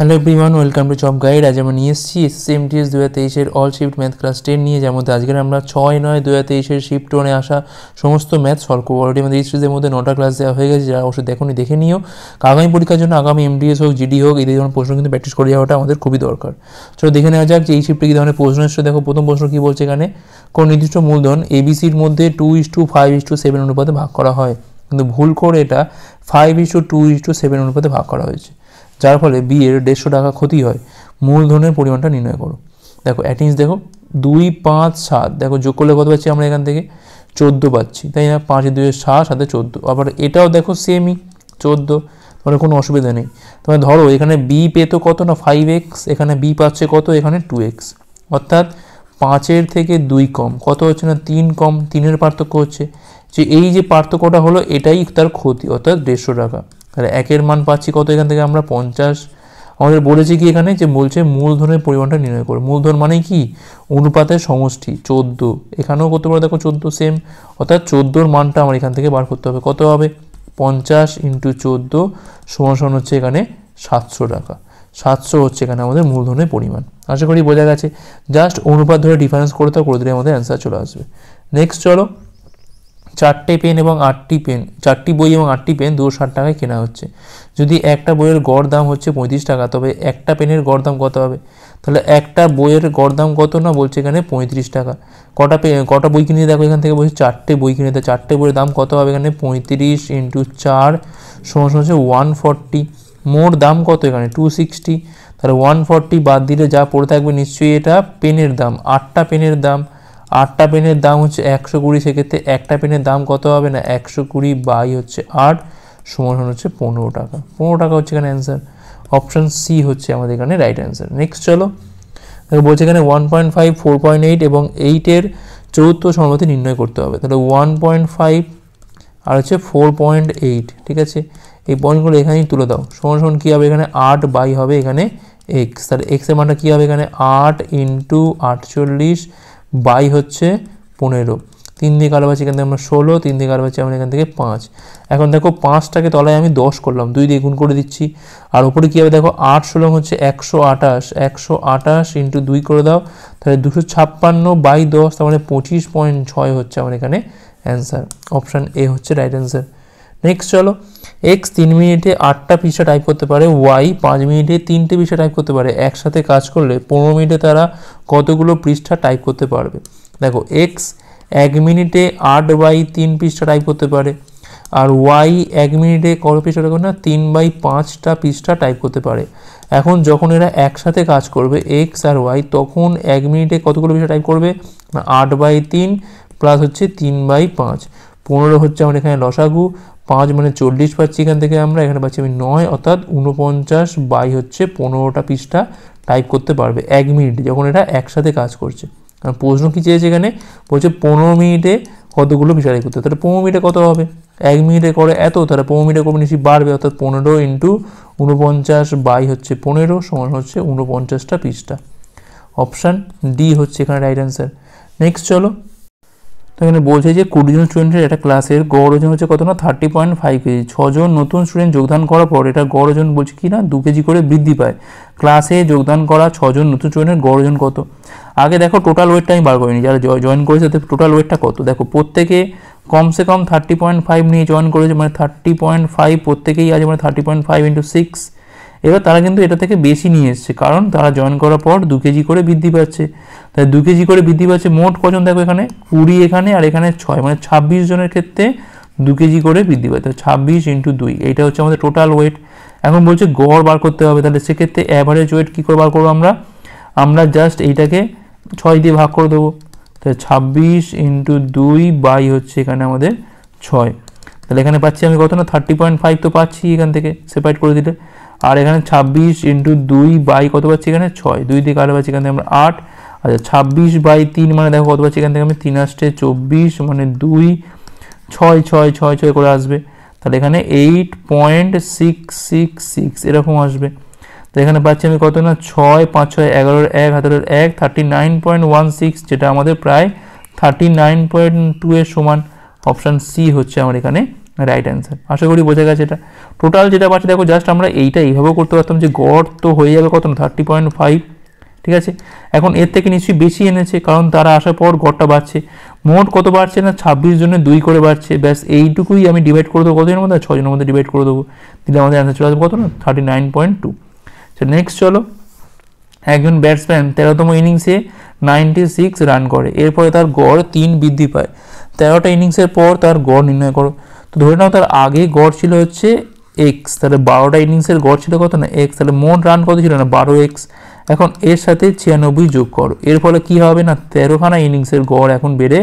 Hello everyone, welcome to job guide. আজ আমরা নিয়ে এসেছি এসএসসি-এমটিএস 2023-এর অল শিফট ম্যাথ ক্লাস 10 নিয়ে, যার মধ্যে আজকের আমরা 6-9-2023-এর শিফট 1-এ আসা সমস্ত ম্যাথ সলভ করবো। অলরেডি আমাদের এই সিরিজের মধ্যে 9টা ক্লাস দেওয়া হয়ে গেছে, যারা অবশ্যই দেখুন দেখে নিও। আগামী পরীক্ষার জন্য আগামী এমডিএস হোক, জিডি হোক, এই ধরনের প্রশ্ন কিন্তু প্র্যাকটিস করে যাওয়াটা আমাদের খুবই দরকার। চলো দেখে নেওয়া যাক যে এই শিফটে কী ধরনের প্রশ্ন এসেছে। দেখো প্রথম প্রশ্ন কী বলছে, এখানে কোন নির্দিষ্ট মূলধন এবিসির মধ্যে 2:5:7 অনুপাতে ভাগ করা হয়, কিন্তু ভুল করে এটা 5:2:7 অনুপাতে ভাগ করা হয়েছে, যার ফলে বি এর 150 টাকা ক্ষতি হয়। মূলধনের পরিমাণটা নির্ণয় করো। দেখো অ্যাটিংস দেখো 2, 5, 7, দেখো যোগ করলে কত পাচ্ছি আমরা এখান থেকে 14 পাচ্ছি, তাই না? 5 2 7 7 14। আবার এটাও দেখো সেমই 14, মানে কোনো অসুবিধা নেই। তবে ধরো এখানে বি পেতো কত না 5x, এখানে বি পাচ্ছে কত, এখানে 2x, অর্থাৎ 5-এর থেকে 2 কম কত হচ্ছে না 3 কম, 3-এর পার্থক্য হচ্ছে যে এই যে পার্থক্যটা হলো এটাই তার ক্ষতি, অর্থাৎ 150 টাকা। তাহলে একের মান পাচ্ছি কত এখান থেকে আমরা 50। আমাদের বলেছি কি এখানে যে বলছে মূলধনের পরিমাণটা নির্ণয় করো। মূলধন মানে কি অনুপাতের সমষ্টি 14, এখানেও করতে পারো দেখো 14 সেম, অর্থাৎ 14-এর মানটা আমার এখান থেকে বার করতে হবে। কত হবে 50 × 14 সমান হচ্ছে এখানে 700 টাকা। 700 হচ্ছে এখানে আমাদের মূলধনের পরিমাণ। আশা করি বোঝা গেছে। জাস্ট অনুপাত ধরে ডিফারেন্স করে দিলে আমাদের অ্যান্সার চলে আসবে। নেক্সট চলো, 4টে পেন এবং 8টি পেন, 4টি বই এবং 8টি পেন 260 টাকায় কেনা হচ্ছে। যদি একটা বইয়ের গড় দাম হচ্ছে 35 টাকা, তবে একটা পেনের গড় দাম কত হবে? তাহলে একটা বইয়ের গড় দাম কত না বলছে এখানে 35 টাকা। কটা বই কিনে দেখো এখান থেকে বলছে 4টে বই কিনে, 4টে বইয়ের দাম কত হবে এখানে 35 × 4 সমান হচ্ছে 140। মোট দাম কত এখানে 260, তাহলে 140 বাদ দিলে যা পড়ে থাকবে নিশ্চয়ই এটা পেনের দাম। 8টা পেনের দাম, 8টা পেনের দাম হচ্ছে 120, সেক্ষেত্রে একটা পেনের দাম কত হবে না 120 বাই হচ্ছে 8 সমান হচ্ছে 15 টাকা। 15 টাকা হচ্ছে এখানে অ্যান্সার। অপশান সি হচ্ছে আমাদের এখানে রাইট অ্যান্সার। নেক্সট চলো, বলছে এখানে 1.5, 4.8 এবং 8-এর চতুর্থ সমানুপাতি নির্ণয় করতে হবে। তাহলে 1.5 আর হচ্ছে 4.8, ঠিক আছে? এই পয়েন্টগুলো এখানেই তুলে দাও। সমান কী হবে এখানে 8 বাই হবে এখানে x, তাহলে x এর মানটা কী হবে এখানে 8 × 48 বাই হচ্ছে 15। 3 দিয়ে কালো পাচ্ছি এখান থেকে আমরা 16, 3 দিয়ে কালো পাচ্ছি আমরা এখান থেকে 5। এখন দেখো 5টাকে তলায় আমি 10 করলাম, 2 দিয়ে গুণ করে দিচ্ছি। আর উপরে কী হবে দেখো 8 16 হচ্ছে 128, 128 × 2 করে দাও, তাহলে 256 বাই 10, তার মানে 25.6 হচ্ছে আমার এখানে অ্যান্সার। অপশান এ হচ্ছে রাইট অ্যান্সার। নেক্সট চলো, x 3 মিনিটে 8টা পৃষ্ঠা টাইপ করতে পারে, y 5 মিনিটে 3টে পৃষ্ঠা টাইপ করতে পারে। একসাথে কাজ করলে 15 মিনিটে তারা কতগুলো পৃষ্ঠা টাইপ করতে পারবে? দেখো x 1 মিনিটে 8/3 পৃষ্ঠা টাইপ করতে পারে, আর y 1 মিনিটে কত পৃষ্ঠা টাইপ করবে না 3/5টা পৃষ্ঠা টাইপ করতে পারে। এখন যখন এরা একসাথে কাজ করবে x আর y, তখন 1 মিনিটে কতগুলো পৃষ্ঠা টাইপ করবে না 8/3 প্লাস হচ্ছে 3/5, 15 হচ্ছে আমার এখানে লসাগু। 5 মানে 40 পাচ্ছি এখান থেকে আমরা, এখানে পাচ্ছি আমি 9, অর্থাৎ 49 বাই হচ্ছে 15টা পৃষ্ঠা টাইপ করতে পারবে 1 মিনিটে, যখন এটা একসাথে কাজ করছে। আর প্রশ্ন কী চেয়েছে এখানে, বলছে 15 মিনিটে কতগুলো পৃষ্ঠা টাইপ করতে, তাহলে 15 মিনিটে কত হবে? 1 মিনিটে করে এত, তাহলে 15 মিনিটে করবে নিশ্চয়ই বাড়বে, অর্থাৎ 15 × 49 বাই হচ্ছে 15 সমান হচ্ছে 49টা পৃষ্ঠা। অপশান ডি হচ্ছে এখানে রাইট অ্যান্সার। নেক্সট চলো, তো এখানে বলছে যে 20 জন স্টুডেন্টের একটা ক্লাসের গড় ওজন হচ্ছে কত না 30.5 কেজি। 6 জন নতুন স্টুডেন্ট যোগদান করার পর এটা গড় ওজন বলছে কি না 2 কেজি করে বৃদ্ধি পায়। ক্লাসে যোগদান করা 6 জন নতুন স্টুডেন্টের গড় ওজন কত? আগে দেখো টোটাল ওয়েটটা আমি বার করিনি, যারা জয়েন করেছে তাদের টোটাল ওয়েটটা কত। দেখো প্রত্যেকে কমসে কম 30.5 নিয়ে জয়েন করেছে, মানে 30.5 প্রত্যেকেই আছে, মানে 30.5 × 6। এবার তারা কিন্তু এটা থেকে বেশি নিয়ে এসছে, কারণ তারা জয়েন করার পর 2 কেজি করে বৃদ্ধি পাচ্ছে। তাই 2 কেজি করে বৃদ্ধি পাচ্ছে। মোট কজন দেখো এখানে 20 এখানে, আর এখানে 6, মানে 26 জনের ক্ষেত্রে 2 কেজি করে বৃদ্ধি পাচ্ছে। 26 × 2, এইটা হচ্ছে আমাদের টোটাল ওয়েট। এখন বলছে গড় বার করতে হবে, তাহলে সেক্ষেত্রে অ্যাভারেজ ওয়েট কী করে বার করবো আমরা জাস্ট এইটাকে 6 দিয়ে ভাগ করে দেবো। তাহলে 26 × 2 বাই হচ্ছে এখানে আমাদের 6, তাহলে এখানে পাচ্ছি আমি কত না 30.5 তো পাচ্ছি এখান থেকে সেপারেট করে দিলে। আর এখানে 26 × 2 বাই কত পাচ্ছি এখানে 6, 2 দিয়ে কাটো পাচ্ছি এখান থেকে আমরা 8। আচ্ছা 26/3 মানে দেখো কত পাচ্ছি এখান থেকে আমি 3 আসছে 24, মানে 2 6 6 6 6 করে আসবে। তাহলে এখানে 8.666 এরকম আসবে। তো এখানে পাচ্ছি আমি কত না 6 5 6 11 1 হাতের 1 39.16, যেটা আমাদের প্রায় 39.2 এর সমান। অপশান সি হচ্ছে আমার এখানে রাইট অ্যান্সার। আশা করি বোঝা গেছে এটা। টোটাল যেটা পাচ্ছি দেখো, জাস্ট আমরা এইটা এইভাবেও করতে পারতাম যে গড় তো হয়ে যাবে কত না 30.5, ঠিক আছে। এখন এর থেকে নিশ্চয়ই বেশি এনেছে, কারণ তারা আসার পর গড়টা বাড়ছে। মোট কত বাড়ছে না 26 জনে 2 করে বাড়ছে, ব্যাস এইটুকুই আমি ডিভাইড করে দেবো কতজনের মধ্যে, 6 জনের মধ্যে ডিভাইড করে দেবো, দিলে আমাদের অ্যান্সার চলে আসবে কত না 39.2। নেক্সট চলো, একজন ব্যাটসম্যান 13তম ইনিংসে 96 রান করে, এরপরে তার গড় 3 বৃদ্ধি পায়। 13টা ইনিংসের পর তার গড় নির্ণয় করো। তো ধরে নাও তার আগে গড় ছিল হচ্ছে এক্স, তাহলে 12টা ইনিংসের গড় ছিল কত না এক্স, তাহলে মোট রান কত ছিল না 12x। এখন এর সাথে 96 যোগ করো, এর ফলে কি হবে না 13খানা ইনিংসের গড় এখন বেড়ে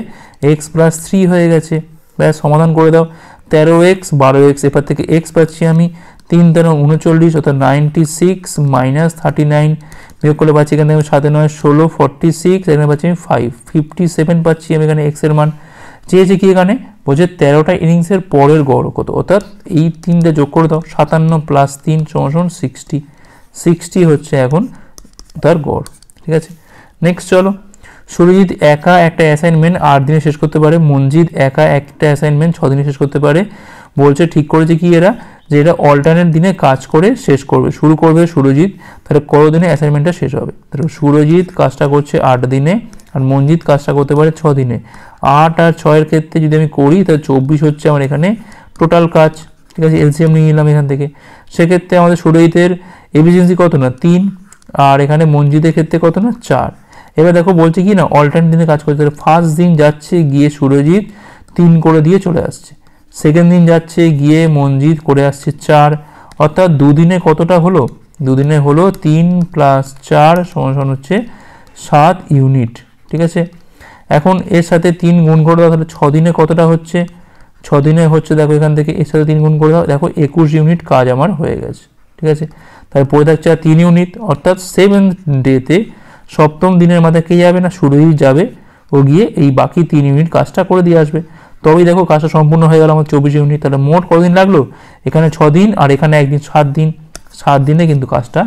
x+3 হয়ে গেছে। ব্যাস সমাধান করে দাও, 13x 12x, এরপর থেকে এক্স পাচ্ছি আমি 3 13 39, অর্থাৎ 96 মাইনাস 39 বিয়োগ করলে পাচ্ছি এখানে 7 9 16 46, এখানে পাচ্ছি আমি 57 পাচ্ছি আমি এখানে এক্স এর মান। চেয়েছে কি এখানে বলছে 13টা ইনিংসের পরের গড় কত, অর্থাৎ এই 3টা যোগ করে দাও, 57 প্লাস 3 = 60 হচ্ছে এখন তার গড়, ঠিক আছে। নেক্সট চলো, সুরজিৎ একা একটা অ্যাসাইনমেন্ট 8 দিনে শেষ করতে পারে, মনজিৎ একা একটা অ্যাসাইনমেন্ট 6 দিনে শেষ করতে পারে। বলছে ঠিক করেছে কি এরা, যে এটা অল্টারনেট দিনে কাজ করে শেষ করবে। শুরু করবে সুরজিৎ, তাহলে কত দিনে অ্যাসাইনমেন্টটা শেষ হবে, তাহলে সুরজিৎ কাজটা করছে 8 দিনে, আর মনজিৎ কাজটা করতে পারে 6 দিনে। 8 আর 6 ক্ষেত্রে যদি আমি করি তাহলে 24 হচ্ছে আমার এখানে টোটাল কাজ, ঠিক আছে। এলসিএম নিয়ে নিলাম এখান থেকে, সেক্ষেত্রে আমাদের সুরজিতের এফিসিয়েন্সি কত না 3, আর এখানে মনজিতের ক্ষেত্রে কত না 4। এবার দেখো বলছে কি না অল্টারনেট দিনে কাজ করতে, ফার্স্ট দিন যাচ্ছে গিয়ে সুরজিৎ 3 করে দিয়ে চলে আসছে, সেকেন্ড দিন যাচ্ছে গিয়ে মনজিৎ করে আসছে 4, অর্থাৎ দুদিনে কতটা হলো, দুদিনে হলো 3 + 4 = হচ্ছে 7 ইউনিট, ঠিক আছে। এখন এর সাথে 3 গুণ করে দাও, তাহলে 6 দিনে কতটা হচ্ছে, 6 দিনে হচ্ছে দেখো এখান থেকে এর সাথে 3 গুণ করে দাও, দেখো 21 ইউনিট কাজ আমার হয়ে গেছে, ঠিক আছে। তাই পড়ে থাকছে আর 3 ইউনিট, অর্থাৎ 7th ডেতে 7ম দিনের মাথায় কে যাবে না সুরজিৎ যাবে, ও গিয়ে এই বাকি 3 ইউনিট কাজটা করে দিয়ে আসবে, তবেই দেখো কাজটা সম্পূর্ণ হয়ে গেল আমার 24 ইউনিট। তাহলে মোট কতদিন লাগলো, এখানে 6 দিন আর এখানে একদিন 7 দিন, 7 দিনে কিন্তু কাজটা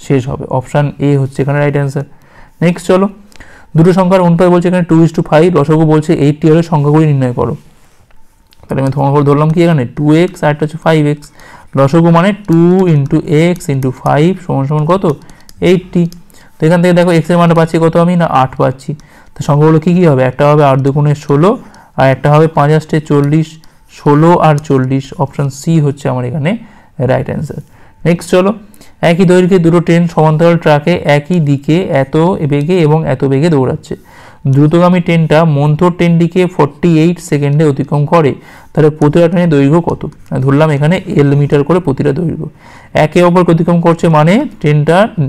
শেষ হবে। অপশান এ হচ্ছে এখানে রাইট অ্যান্সার। নেক্সট চলো, দুটো সংখ্যার অনুপাত বলছে এখানে 2:5, লসাগু বলছে 80 হলে সংখ্যাগুলি নির্ণয় করো। তাহলে আমি তোমার ধরলাম কি এখানে 2x আর একটা হচ্ছে 5x, লসাগু মানে 2 × x × 5 = কত 80। তো এখান থেকে দেখো x এর মানটা পাচ্ছি কত আমি না 8 পাচ্ছি, তো সংখ্যাগুলো কী কী হবে, একটা হবে 8 × 2 = 16, আর একটা হবে 5 × 8 = 40, 16 আর 40, অপশান সি হচ্ছে আমার এখানে রাইট অ্যান্সার। নেক্সট চলো, একই দৈর্ঘ্যে দুটো ট্রেন সমান্তরাল ট্র্যাকে একই দিকে এত বেগে এবং এত বেগে দৌড়াচ্ছে। দ্রুতগামী ট্রেনটা মন্থর ট্রেনটিকে 48 সেকেন্ডে অতিক্রম করে, তাহলে প্রতিটা ট্রেনের দৈর্ঘ্য কত, ধরলাম এখানে এল মিটার করে প্রতিটা দৈর্ঘ্য। একে অপরকে অতিক্রম করছে মানে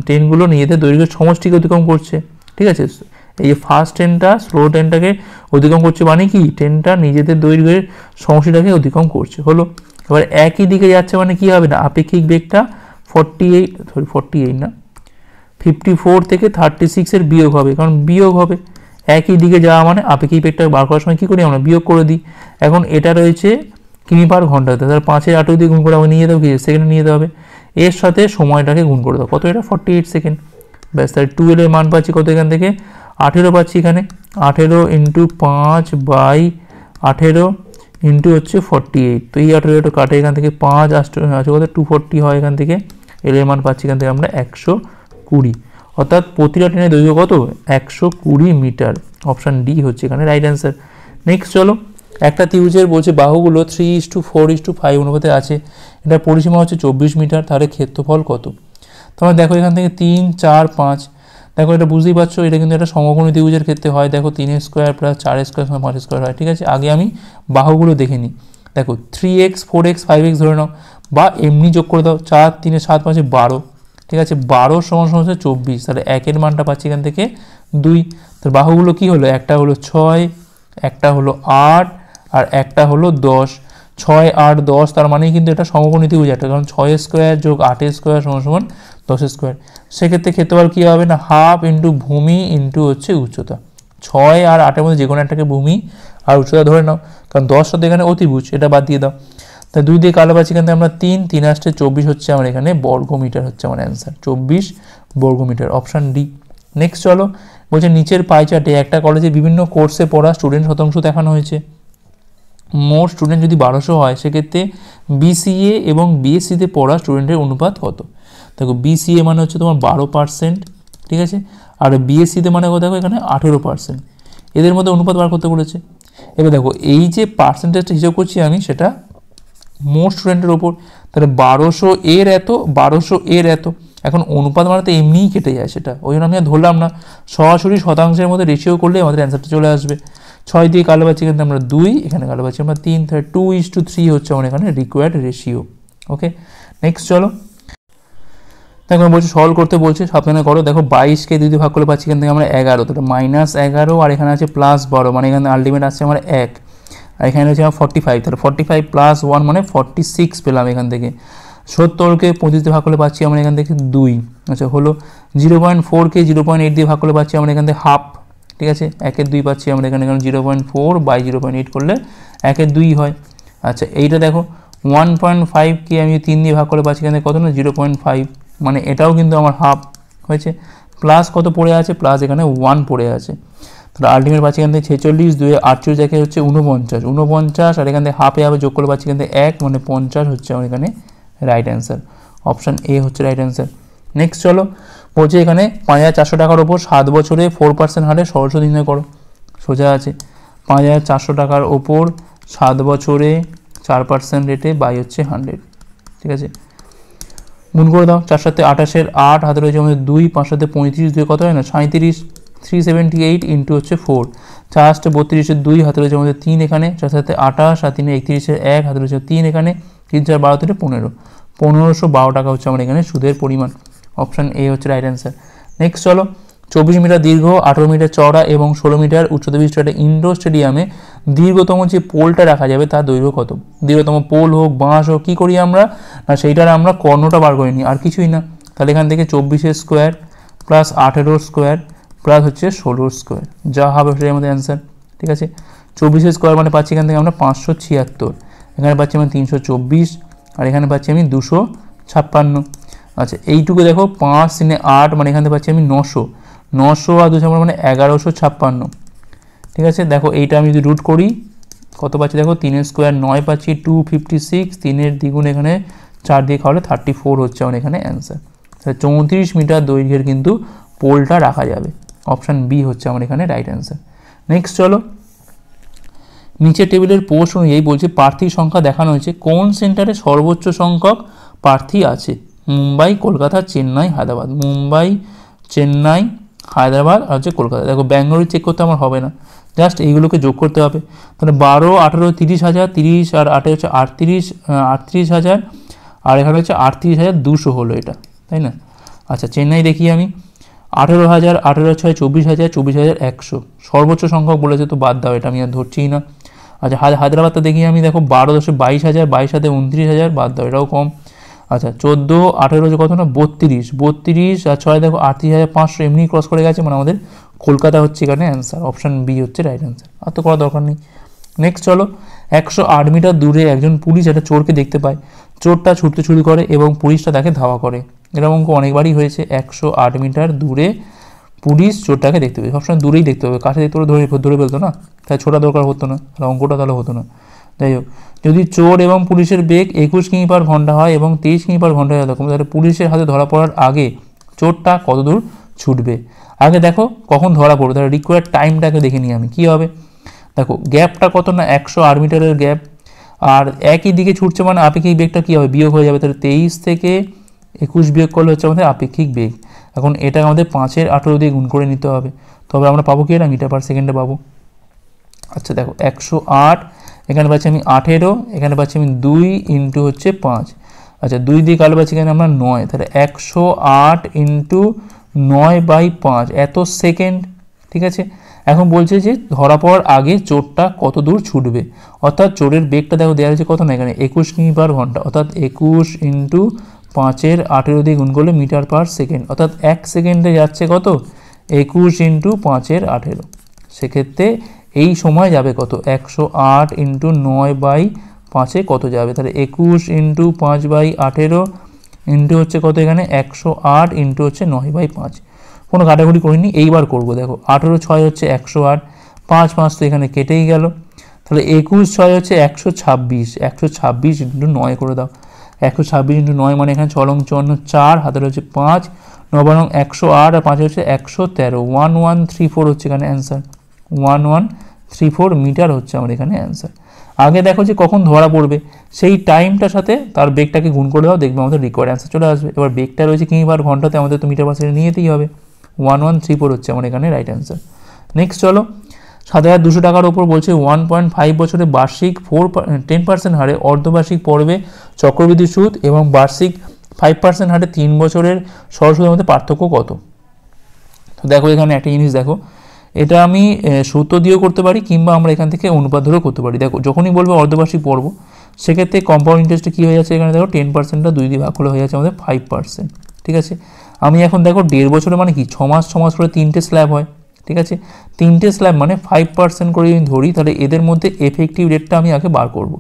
ট্রেনগুলো নিজেদের দৈর্ঘ্যের সমষ্টিকে অতিক্রম করছে, ঠিক আছে। এই যে ফার্স্ট ট্রেনটা স্লো ট্রেনটাকে অতিক্রম করছে মানে কি ট্রেনটা নিজেদের দৈর্ঘ্যের সমষ্টিটাকে অতিক্রম করছে, হলো। এবার একই দিকে যাচ্ছে মানে কি হবে না আপেক্ষিক বেগটা 54 থেকে 36 এর বিয়োগ হবে, কারণ বিয়োগ হবে, একই দিকে যাওয়া মানে আপেক্ষিক বেগটা বার করার সময় কী করি আমরা বিয়োগ করে দিই। এখন এটা রয়েছে কিমি/ঘন্টাতে, তাহলে 5-এর 8 দিয়ে গুণ করে আমাকে নিয়ে যেতে হবে সেকেন্ডে নিয়ে যেতে হবে, এর সাথে সময়টাকে গুণ করে দাও, কত এটা 48 সেকেন্ড, ব্যাস। তাহলে 12 এর মান পাচ্ছি কত এখান থেকে 18 পাচ্ছি, এখানে 18 × 5/18 ইন্টু হচ্ছে 48, তো এই 18 কাটে এখান থেকে 5 আসছে কত 240 হয়, এখান থেকে এর মান পাচ্ছি এখান থেকে আমরা 120, অর্থাৎ প্রতিটা ট্রেনের দৈর্ঘ্য কত 120 মিটার, অপশান ডি হচ্ছে এখানে রাইট অ্যান্সার। নেক্সট চলো, একটা ত্রিভুজের বলছে বাহুগুলো 3:4:5 অনুপাতে আছে, এটা পরিসীমা হচ্ছে 24 মিটার, তাহলে ক্ষেত্রফল কত। তোমরা দেখো এখান থেকে 3 4 5, দেখো এটা বুঝতেই পারছো এটা কিন্তু একটা সমকোণী ত্রিভুজের ক্ষেত্রে হয়, দেখো 3 স্কোয়ার প্লাস 4 স্কোয়ার 5 স্কোয়ার হয়, ঠিক আছে। আগে আমি বাহুগুলো দেখে নিই, দেখো 3x 4x 5x ধরে নাও, বা এমনি যোগ করে দাও, 4 3 7 5 12, ঠিক আছে। 12 = হচ্ছে 24, তাহলে একের মানটা পাচ্ছি এখান থেকে 2, তাহলে বাহুগুলো কি হলো, একটা হলো 6, একটা হলো 8, আর একটা হলো 10, 6 8 10, তার মানে কিন্তু এটা সমকোণী ত্রিভুজ একটা, কারণ 6 স্কোয়ার যোগ 8 স্কোয়ার = 10 স্কোয়ার। সেক্ষেত্রে ক্ষেত্রফল কী হবে না হাফ ইন্টু ভূমি ইন্টু হচ্ছে উচ্চতা, 6 আর 8-এর মধ্যে যে কোনো একটাকে ভূমি আর উচ্চতা ধরে নাও, কারণ 10 সাথে এখানে অতিভুজ, এটা বাদ দিয়ে দাও, তাই 2 দিয়ে কালো পাচ্ছি এখান থেকে আমরা 3 3 আসছে 24 হচ্ছে আমার এখানে বর্গমিটার হচ্ছে আমার অ্যান্সার, 24 বর্গমিটার, অপশান ডি। নেক্সট চলো, বলছে নিচের পাই চার্টে একটা কলেজে বিভিন্ন কোর্সে পড়া স্টুডেন্ট শতাংশ দেখানো হয়েছে। মোট স্টুডেন্ট যদি 1200 হয় সেক্ষেত্রে বিসিএ এবং বিএসসিতে পড়া স্টুডেন্টের অনুপাত কত? দেখো বিসিএ মানে হচ্ছে তোমার 12%, ঠিক আছে, আর বিএসসিতে মানে কত দেখো এখানে 18%, এদের মধ্যে অনুপাত বার করতে বলেছে। এবার দেখো এই যে পার্সেন্টেজটা হিসাব করছি আমি সেটা মোট স্টুডেন্টের ওপর, তাহলে 1200 এর এত, 1200 এর এত, এখন অনুপাত মানে তো এমনিই কেটে যায় সেটা, ওই জন্য আমি আর ধরলাম না, সরাসরি শতাংশের মধ্যে রেশিও করলে আমাদের অ্যান্সারটা চলে আসবে। 6 দিয়ে কালো পাচ্ছি কিন্তু আমরা 2, এখানে কালো পাচ্ছি আমরা 3, তাহলে 2:3 হচ্ছে আমার এখানে রিকোয়ার্ড রেশিও। ওকে, নেক্সট চলো। দেখো বলছি সলভ করতে বলছে, সাবধানে করো। দেখো 22কে 2 দিয়ে ভাগ করলে পাচ্ছি এখান থেকে আমরা 11, তাহলে -11, আর এখানে আছে +12, মানে এখানে আলটিমেট আসছে আমার 1, আর এখানে হচ্ছে আমার 45, তাহলে 45 + 1 মানে 46 পেলাম এখান থেকে। 70কে 25 দিয়ে ভাগ করলে পাচ্ছি আমরা এখান থেকে 2, আচ্ছা হলো। 0.4কে 0.8 দিয়ে ভাগ করলে পাচ্ছি আমরা এখান থেকে হাফ, ঠিক আছে, 1/2 পাচ্ছি আমরা এখানে, কারণ 0.4/0.8 করলে 1/2 হয়। আচ্ছা এইটা দেখো 1.5কে আমি 3 দিয়ে ভাগ করলে পাচ্ছি এখানে কত না 0.5, মানে এটাও কিন্তু আমার হাফ হয়েছে। প্লাস কত পড়ে আছে, প্লাস এখানে 1 পড়ে আছে, তাহলে আলটিমেট পাচ্ছি এখান থেকে 46, 2 48 জায়গায় হচ্ছে 49, আর এখান থেকে হাফে হাফে যোগ করে পাচ্ছি এখান থেকে 1, মানে 50 হচ্ছে আমার এখানে রাইট অ্যান্সার। অপশান এ হচ্ছে রাইট অ্যান্সার। নেক্সট চলো, বলছে এখানে 5400 টাকার ওপর 7 বছরে 4% হারে সরল সুদ নির্ণয় করো। সোজা আছে, 5400 টাকার ওপর 7 বছরে 4% রেটে বাই হচ্ছে 100, ঠিক আছে, গুণ করে দাও। 4 7 28, 8 হাতে রয়েছে আমাদের 2, 5 7 35, 2 কত হয় না 37, 378 ইন্টু হচ্ছে 4, 4 32, 2 হাতে রয়েছে আমাদের 3 এখানে, 4 7 28, আর 3 31, 1 হাতে রয়েছে 3 এখানে, 3 4 12 থেকে 15, 1512 টাকা হচ্ছে আমার এখানে সুদের পরিমাণ। অপশান এ হচ্ছে রাইট অ্যান্সার। নেক্সট চলো, 24 মিটার দীর্ঘ, 18 মিটার চওড়া এবং 16 মিটার উচ্চতা বিশিষ্ট একটা ইনডোর স্টেডিয়ামে দীর্ঘতম যে পোলটা রাখা যাবে তার দৈর্ঘ্য কত? দীর্ঘতম পোল হোক, বাঁশ হোক, কী করি আমরা না সেইটার আমরা কর্ণটা বার করে নিই, আর কিছুই না। তাহলে এখান থেকে 24 স্কোয়ার প্লাস 18 স্কোয়ার প্লাস হচ্ছে 16 স্কোয়ার, যা হবে সেটাই আমাদের অ্যান্সার, ঠিক আছে। 24 স্কোয়ার মানে পাচ্ছি এখান থেকে আমরা 576, এখানে পাচ্ছি আমরা 324, আর এখানে পাচ্ছি আমি 256। আচ্ছা এইটুকু দেখো 5 3 8, মানে এখান থেকে পাচ্ছি আমি 900, 900 আর 200 মানে 1156, ঠিক আছে। দেখো এইটা আমি যদি রুট করি কত পাচ্ছি দেখো, 3 স্কোয়ার 9 পাচ্ছি, 256, 3-এর দ্বিগুণ এখানে 4 দিয়ে খাওয়ালে 34 হচ্ছে আমার এখানে অ্যান্সার। তাহলে 34 মিটার দৈর্ঘ্যের কিন্তু পোলটা রাখা যাবে। অপশান বি হচ্ছে আমার এখানে রাইট অ্যান্সার। নেক্সট চলো, নিচের টেবিলের পোস্ট অনুযায়ী বলছে প্রার্থীর সংখ্যা দেখানো হয়েছে, কোন সেন্টারে সর্বোচ্চ সংখ্যক প্রার্থী আছে? মুম্বাই, কলকাতা, চেন্নাই, হায়দ্রাবাদ। মুম্বাই, চেন্নাই, হায়দ্রাবাদ আর হচ্ছে কলকাতা। দেখো ব্যাঙ্গালোর চেক করতে আমার হবে না, জাস্ট এইগুলোকে যোগ করতে হবে। তাহলে 12, 18, 30,000, 30 আর 8 হচ্ছে 38,000, আর এখানে হচ্ছে 38,200 হলো এটা, তাই না? আচ্ছা চেন্নাই দেখি আমি, 18,000, 18 6 24,000, 24,100 সর্বোচ্চ সংখ্যক বলেছে, তো বাদ দাও, এটা আমি আর ধরছিই না। আচ্ছা হায়দ্রাবাদটা দেখি আমি, দেখো 12 10 22,000, 22 7 29,000, বাদ দাও, এটাও কম। আচ্ছা 14, 18 হচ্ছে কত না 32, 32 আর 6 দেখো 38,500 এমনি ক্রস করে গেছে, মানে আমাদের কলকাতা হচ্ছে এখানে অ্যান্সার। অপশান বি হচ্ছে রাইট অ্যান্সার, আর তো করার দরকার নেই। নেক্সট চলো, 108 মিটার দূরে একজন পুলিশ একটা চোরকে দেখতে পায়, চোরটা ছুটতে শুরু করে এবং পুলিশটা তাকে ধাওয়া করে। এরকম অঙ্ক অনেকবারই হয়েছে, 108 মিটার দূরে পুলিশ চোরটাকে দেখতে পাবে, সবসময় দূরেই দেখতে হবে, কাছে দেখতে হলে ধরে ফেলতো না, তাই ছোটা দরকার হতো না, তাহলে অঙ্কটা তাহলে হতো না। যাই হোক, যদি চোর এবং পুলিশের বেগ 21 কিমি/ঘন্টা হয় এবং 23 কিমি/ঘন্টা হয় এরকম, তাহলে পুলিশের হাতে ধরা পড়ার আগে চোরটা কত দূর ছুটবে? আগে দেখো কখন ধরা পড়বে, তাহলে রিকোয়ার্ড টাইমটাকে দেখে নিই আমি, কী হবে দেখো গ্যাপটা কত না 108 মিটারের গ্যাপ, আর একই দিকে ছুটছে মানে আপেক্ষিক বেগটা কী হবে, বিয়োগ হয়ে যাবে, তাহলে 23 থেকে 21 বিয়োগ করলে হচ্ছে আমাদের আপেক্ষিক বেগ। এখন এটা আমাদের 5-এর 18 দিয়ে গুণ করে নিতে হবে, তবে আমরা পাবো কি না মিটার/সেকেন্ডে পাবো। আচ্ছা দেখো 108, এখানে পাচ্ছি আমি 18, এখানে পাচ্ছি আমি 2 ইন্টু হচ্ছে 5, আচ্ছা 2 দিয়ে কালো পাচ্ছি এখানে আমরা 9, তাহলে 108 ইন্টু 9/5 এত সেকেন্ড, ঠিক আছে। এখন বলছে যে ধরা পড়ার আগে চোরটা কত দূর ছুটবে, অর্থাৎ চোরের বেগটা দেখো দেওয়া হয়েছে কত না এখানে 21 কিমি/ঘন্টা, অর্থাৎ 21 ইন্টু 5-এর 18 দিয়ে গুণ করলে মিটার/সেকেন্ড, অর্থাৎ 1 সেকেন্ডে যাচ্ছে কত 21 ইন্টু 5-এর 18, সেক্ষেত্রে এই সময় যাবে কত 108 ইন্টু 9/5 কত যাবে, তাহলে 21 ইন্টু 5/18 ইন্টু হচ্ছে কত এখানে 108 ইন্টু হচ্ছে 9/5, কোনো কাটাকুটি করিনি, এইবার করবো। দেখো 18 6 হচ্ছে 108, 5 5 তো এখানে কেটেই গেল, তাহলে 21 6 হচ্ছে 126, 126 ইন্টু 9 করে দাও, 126 ইন্টু 9 মানে এখানে 6 লং 54, 4 হাতের হচ্ছে 5, 9 বারং 108 আর 5 হচ্ছে 113, 1134 হচ্ছে এখানে অ্যান্সার, 1134 মিটার হচ্ছে আমার এখানে অ্যান্সার। আগে দেখো যে কখন ধরা পড়বে, সেই টাইমটার সাথে তার বেগটাকে গুণ করে দাও, দেখবে আমাদের রিকোয়ার্ড অ্যান্সার চলে আসবে। এবার বেগটা রয়েছে কিমি পার ঘন্টাতে, আমাদের তো মিটার পার সেকেন্ড নিয়েতেই হবে, 1134 হচ্ছে আমার এখানে রাইট অ্যান্সার। নেক্সট চলো, 7,200 টাকার ওপর বলছে 1.5 বছরে বার্ষিক 10% হারে অর্ধবার্ষিক পর্বে চক্রবৃদ্ধি সুদ এবং বার্ষিক 5% হারে 3 বছরের সরল সুদের মধ্যে পার্থক্য কত? তো দেখো এখানে একটা জিনিস দেখো, এটা আমি সূত্র দিয়েও করতে পারি কিংবা আমরা এখান থেকে অনুপাত ধরেও করতে পারি। দেখো যখনই বলবো অর্ধবার্ষিক পর্ব, সেক্ষেত্রে কম্পাউন্ড ইন্টারেস্টে কী হয়ে যাচ্ছে, এখানে দেখো 10%টা 2 দিয়ে ভাগ করে হয়ে যাচ্ছে আমাদের 5%, ঠিক আছে। আমি এখন দেখো 1.5 বছরে মানে কি 6 মাস 6 মাস করে 3টে স্ল্যাব হয়, ঠিক আছে। 3টে স্ল্যাব মানে 5% করে যদি ধরি, তাহলে এদের মধ্যে এফেক্টিভ রেটটা আমি আগে বার করব।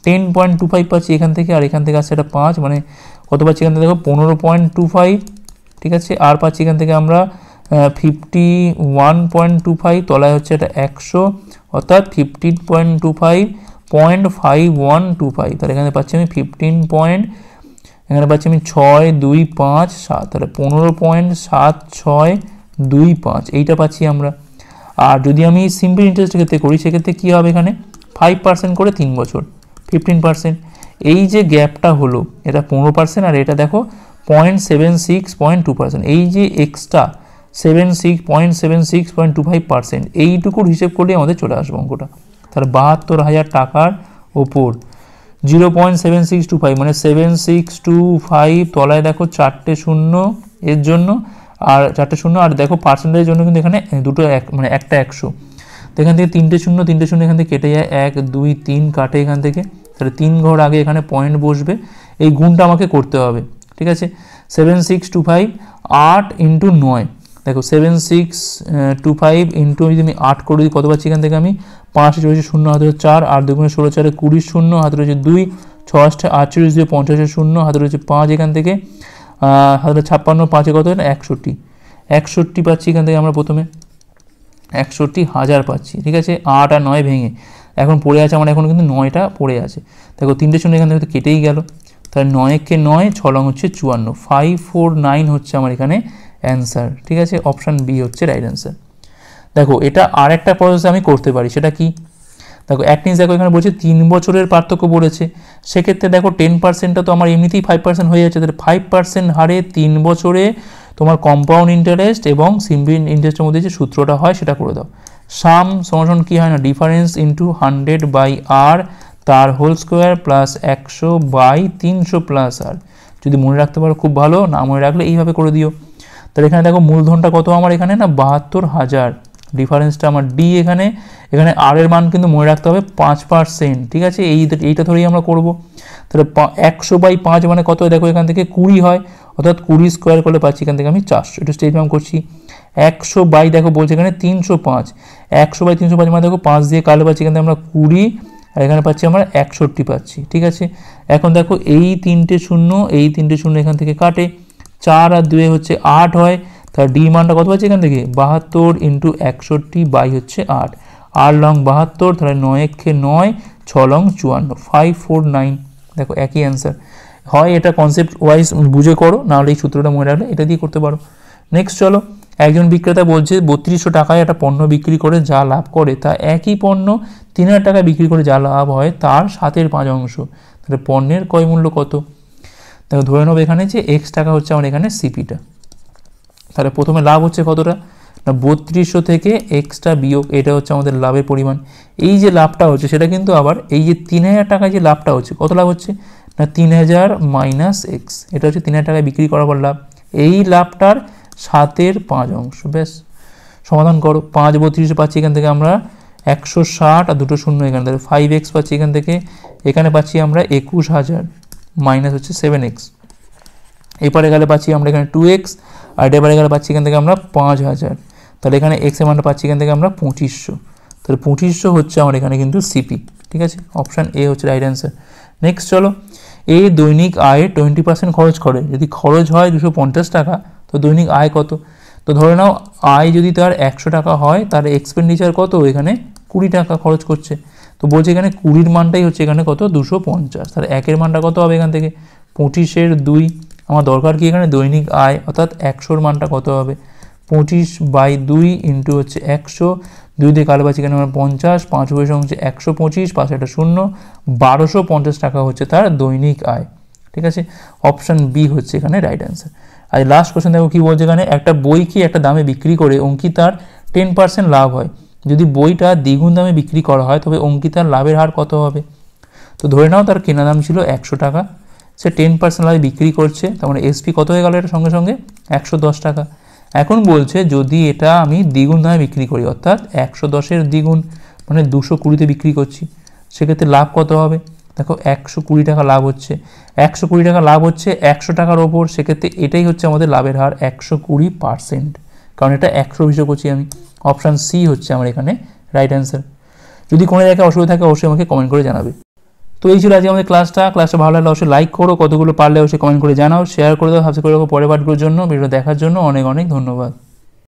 10.25 পাচ্ছি এখান থেকে, আর এখান থেকে আসছে এটা 5, মানে কত পাচ্ছি এখান থেকে দেখো 15.25, ঠিক আছে। আর পাচ্ছি এখান থেকে আমরা 51.25, তলায় হচ্ছে এটা 100, অর্থাৎ 15.25, তাহলে এখানে পাচ্ছি আমি 15 এখানে পাচ্ছি আমি 6 2 5 7, তাহলে 15.7625 এইটা পাচ্ছি আমরা। আর যদি আমি সিম্পল ইন্টারেস্টের ক্ষেত্রে করি, সেক্ষেত্রে কী হবে, এখানে 5% করে 3 বছর 15%, এই যে গ্যাপটা হলো এটা 15%, আর এটা দেখো 0.76.2%, এই যে এক্সট্রা 0.7625%, এইটুকুর হিসেব করলে আমাদের চলে আসবে অঙ্কটা। তাহলে 72,000 টাকার ওপর 0.7625 মানে 7625, তলায় দেখো 4টে শূন্য এর জন্য, আর 4টে শূন্য, আর দেখো পার্সেন্টেজের জন্য কিন্তু এখানে দুটো মানে একটা 100, তো এখান থেকে 3টে শূন্য এখান থেকে কেটে যায়, 1 2 3 কাটে এখান থেকে, তাহলে 3 ঘর আগে এখানে পয়েন্ট বসবে, এই গুণটা আমাকে করতে হবে, ঠিক আছে। 7625 8 ইন্টু 9, দেখো 7625 ইন্টু যদি আমি 8 করে দিই, কত পাচ্ছি এখান থেকে আমি 5 রয়েছে 0 হাতে 4, আর 2 গুণে 16 4 20 0 হাতে রয়েছে 2, 6 8 48 দিয়ে 50 0 হাতে রয়েছে 5, এখান থেকে হাতে 56 5 কত 61 পাচ্ছি এখান থেকে আমরা প্রথমে 61,000 পাচ্ছি, ঠিক আছে। 8 আর 9 ভেঙে এখন পড়ে আছে আমার, এখন কিন্তু 9টা পড়ে আছে, দেখো 3টে শূন্য এখান থেকে তো কেটেই গেল, তাহলে 9 9 6 লং হচ্ছে 54, 549 হচ্ছে আমার এখানে অ্যান্সার, ঠিক আছে। অপশান বি হচ্ছে রাইট অ্যান্সার। দেখো এটা আর একটা প্রসেসে আমি করতে পারি, সেটা কি দেখো, এক জিনিস দেখো এখানে বলছে 3 বছরের পার্থক্য বলেছে, সেক্ষেত্রে দেখো 10%টা তো আমার এমনিতেই 5% হয়ে যাচ্ছে, তাহলে 5% হারে 3 বছরে তোমার কম্পাউন্ড ইন্টারেস্ট এবং সিম্পল ইন্টারেস্টের মধ্যে যে সূত্রটা হয় সেটা করে দাও। সাম সমান কী হয় না, ডিফারেন্স ইন্টু 100/r তার হোল স্কোয়ার প্লাস 100/300 প্লাস আর, যদি মনে রাখতে পারো খুব ভালো, না মনে রাখলে এইভাবে করে দিও। তাহলে এখানে দেখো মূলধনটা কত আমার এখানে না 72,000, ডিফারেন্সটা আমার ডি, এখানে আর এর মান কিন্তু মনে রাখতে হবে 5%, ঠিক আছে। এইটা ধরেই আমরা করব। তাহলে 100/5 মানে কত, দেখো এখান থেকে 20 হয়, অর্থাৎ 20 স্কোয়ার করলে পাচ্ছি এখান থেকে আমি 400, এটা স্টেজ ম্যাম করছি। 100 দেখো বলছে এখানে 305, 100/305 মানে দেখো 5 দিয়ে কালে পাচ্ছি এখান থেকে আমরা 20, আর এখানে পাচ্ছি আমরা 61 পাচ্ছি, ঠিক আছে। এখন দেখো এই 3টে শূন্য এখান থেকে কাটে, 4 আর 2 হচ্ছে 8 হয়, তার ডি মানটা কত পাচ্ছি এখান থেকে 72 ইন্টু 61 হচ্ছে 8, আর লং 72, তাহলে 9 9 6 লং 54, 549, দেখো একই অ্যান্সার। হয় এটা কনসেপ্ট ওয়াইজ বুঝে করো, নাহলে এই সূত্রটা মনে রাখলে এটা দিয়ে করতে পারো। নেক্সট চলো, একজন বিক্রেতা বলছে 3200 টাকায় একটা পণ্য বিক্রি করে যা লাভ করে তা একই পণ্য 3000 টাকায় বিক্রি করে যা লাভ হয় তার 7/5 অংশ, তাহলে পণ্যের ক্রয় মূল্য কত? দেখো ধরে নেবো এখানে যে এক্স টাকা হচ্ছে আমার এখানে সিপিটা, তাহলে প্রথমে লাভ হচ্ছে কতটা না 3200 থেকে এক্সট্রা বিয়োগ, এটা হচ্ছে আমাদের লাভের পরিমাণ। এই যে লাভটা হচ্ছে সেটা কিন্তু আবার এই যে 3000 টাকায় যে লাভটা হচ্ছে, কত লাভ হচ্ছে না 3000 মাইনাস এক্স, এটা হচ্ছে 3000 টাকায় বিক্রি করার পর লাভ, এই লাভটার 7/5 অংশ। বেশ সমাধান করো, 5 32 পাচ্ছি এখান থেকে আমরা 160, আর দুটো শূন্য এখানে, তাহলে 5x পাচ্ছি এখান থেকে, এখানে পাচ্ছি আমরা 21,000 মাইনাস হচ্ছে 7x, এপারে গেলে পাচ্ছি আমরা এখানে 2x, আর এবারে গেলে পাচ্ছি এখান থেকে আমরা 5,000, তাহলে এখানে x এর মানটা পাচ্ছি এখান থেকে আমরা 2500, তাহলে 2500 হচ্ছে আমার এখানে কিন্তু সিপি, ঠিক আছে। অপশান এ হচ্ছে রাইট অ্যান্সার। নেক্সট চলো, এ দৈনিক আয়ে 20% খরচ করে, যদি খরচ হয় 250 টাকা, তো দৈনিক আয় কত? তো ধরে নাও আয় যদি তার 100 টাকা হয়, তার এক্সপেন্ডিচার কত, এখানে 20 টাকা খরচ করছে, তো বলছে এখানে 20-র মানটাই হচ্ছে এখানে কত 250, তাহলে 1-এর মানটা কত হবে এখান থেকে 25/2। আমার দরকার কি এখানে দৈনিক আয়, অর্থাৎ 100-র মানটা কত হবে 25/2 ইন্টু হচ্ছে 100, 2 দিয়ে কালো পাচ্ছি এখানে আমার 50, 5 বছর হচ্ছে 125, পাশে একটা শূন্য, 1250 টাকা হচ্ছে তার দৈনিক আয়। ঠিক আছে, অপশান বি হচ্ছে এখানে রাইট অ্যান্সার। আর লাস্ট কোশ্চেন দেখো কি বলছে এখানে, একটা বই কি একটা দামে বিক্রি করে অঙ্কিতার 10% লাভ হয়, যদি বইটা দ্বিগুণ দামে বিক্রি করা হয় তবে অঙ্কিতার লাভের হার কত হবে। তো ধরে নাও তার কেনা দাম ছিল 100 টাকা, সে 10% লাভে বিক্রি করছে, তার মানে এসপি কত হয়ে গেল এটা সঙ্গে সঙ্গে 110 টাকা। এখন বলছে যদি এটা আমি দ্বিগুণ দামে বিক্রি করি, অর্থাৎ 110-এর দ্বিগুণ মানে 220-তে বিক্রি করছি, সেক্ষেত্রে লাভ কত হবে। দেখো 120 টাকা লাভ হচ্ছে, 120 টাকা লাভ হচ্ছে 100 টাকার ওপর, সেক্ষেত্রে এটাই হচ্ছে আমাদের লাভের হার 120%, কারণ এটা 100 হিসেবে করছি আমি। অপশান সি হচ্ছে আমার এখানে রাইট অ্যান্সার। যদি কোনো জায়গায় অসুবিধা থাকে অবশ্যই আমাকে কমেন্ট করে জানাবে। তো এই ছিল আজকে আমাদের ক্লাসটা ভালো লাগলে অবশ্যই লাইক করো, কতগুলো পারলে অবশ্যই কমেন্ট করে জানাও, শেয়ার করে দাও, সাবস্ক্রাইব করে রাখো পরের পার্টগুলোর জন্য। ভিডিও দেখার জন্য অনেক অনেক ধন্যবাদ।